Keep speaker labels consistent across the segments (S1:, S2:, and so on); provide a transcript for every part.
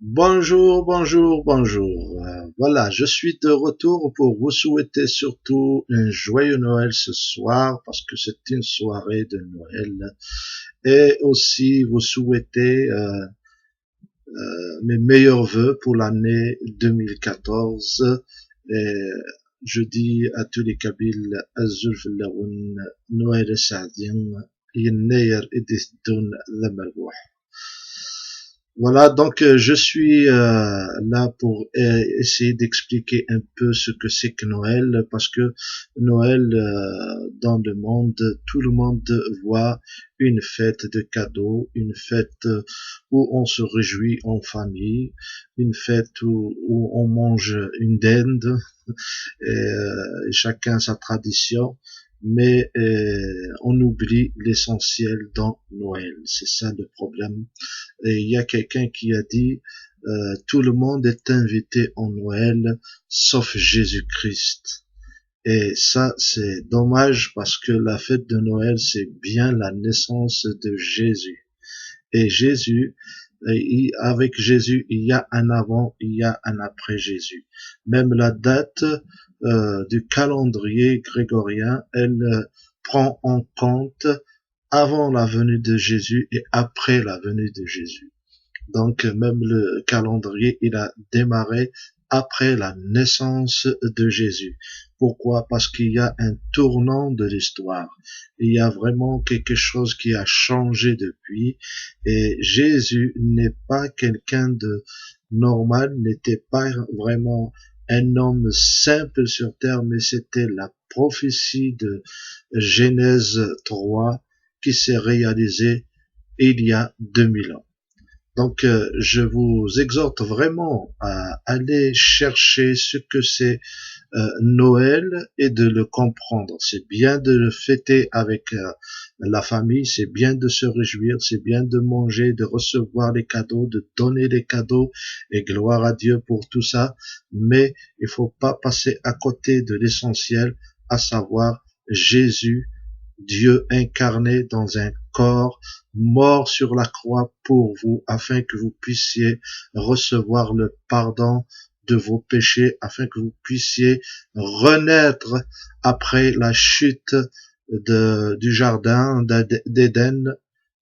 S1: Bonjour, bonjour, bonjour. Voilà, je suis de retour pour vous souhaiter surtout un joyeux Noël ce soir parce que c'est une soirée de Noël et aussi vous souhaiter mes meilleurs vœux pour l'année 2014. Et je dis à tous les Kabyles, Azul Filaoun, Noël Saadien, Yenneyer Edisdoun Lamalwa. Voilà, donc je suis là pour essayer d'expliquer un peu ce que c'est que Noël, parce que Noël, dans le monde, tout le monde voit une fête de cadeaux, une fête où on se réjouit en famille, une fête où on mange une dinde, chacun sa tradition, mais on oublie l'essentiel dans Noël. C'est ça le problème. Et il y a quelqu'un qui a dit, tout le monde est invité en Noël, sauf Jésus-Christ. Et ça, c'est dommage parce que la fête de Noël, c'est bien la naissance de Jésus. Et Jésus, avec Jésus, il y a un avant, il y a un après Jésus. Même la date du calendrier grégorien, elle prend en compte avant la venue de Jésus et après la venue de Jésus. Donc même le calendrier, il a démarré après la naissance de Jésus. Pourquoi? Parce qu'il y a un tournant de l'histoire. Il y a vraiment quelque chose qui a changé depuis. Et Jésus n'est pas quelqu'un de normal, n'était pas vraiment un homme simple sur terre, mais c'était la prophétie de Genèse 3 qui s'est réalisée il y a 2000 ans. Donc, je vous exhorte vraiment à aller chercher ce que c'est Noël et de le comprendre. C'est bien de le fêter avec la famille, c'est bien de se réjouir, c'est bien de manger, de recevoir les cadeaux, de donner les cadeaux, et gloire à Dieu pour tout ça. Mais il faut pas passer à côté de l'essentiel, à savoir Jésus, Dieu incarné dans un corps, mort sur la croix pour vous, afin que vous puissiez recevoir le pardon de vos péchés, afin que vous puissiez renaître après la chute du jardin d'Éden,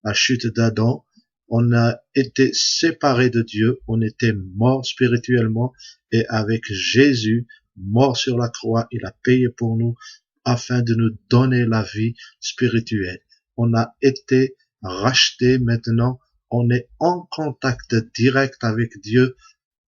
S1: la chute d'Adam. On a été séparés de Dieu, on était mort spirituellement, et avec Jésus, mort sur la croix, il a payé pour nous, afin de nous donner la vie spirituelle. On a été racheté, maintenant on est en contact direct avec Dieu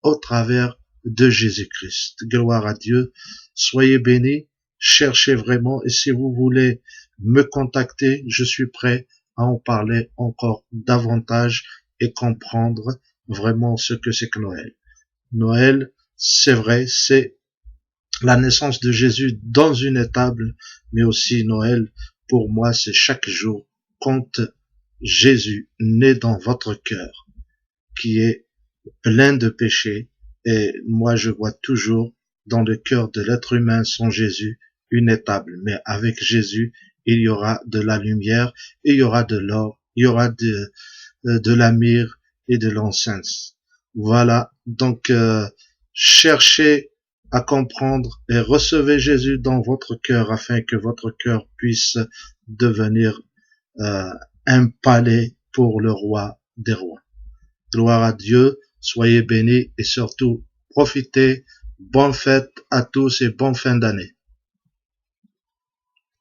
S1: au travers de Jésus-Christ. Gloire à Dieu. Soyez bénis. Cherchez vraiment. Et si vous voulez me contacter, je suis prêt à en parler encore davantage et comprendre vraiment ce que c'est que Noël. Noël, c'est vrai, c'est la naissance de Jésus dans une étable, mais aussi Noël, pour moi, c'est chaque jour quand Jésus naît dans votre cœur, qui est plein de péchés. Et moi, je vois toujours dans le cœur de l'être humain sans Jésus une étable. Mais avec Jésus, il y aura de la lumière, il y aura de l'or, il y aura de la myrrhe et de l'encens. Voilà. Donc, cherchez à comprendre et recevez Jésus dans votre cœur afin que votre cœur puisse devenir euh, un palais pour le roi des rois. Gloire à Dieu, soyez bénis et surtout profitez. Bonne fête à tous et bonne fin d'année.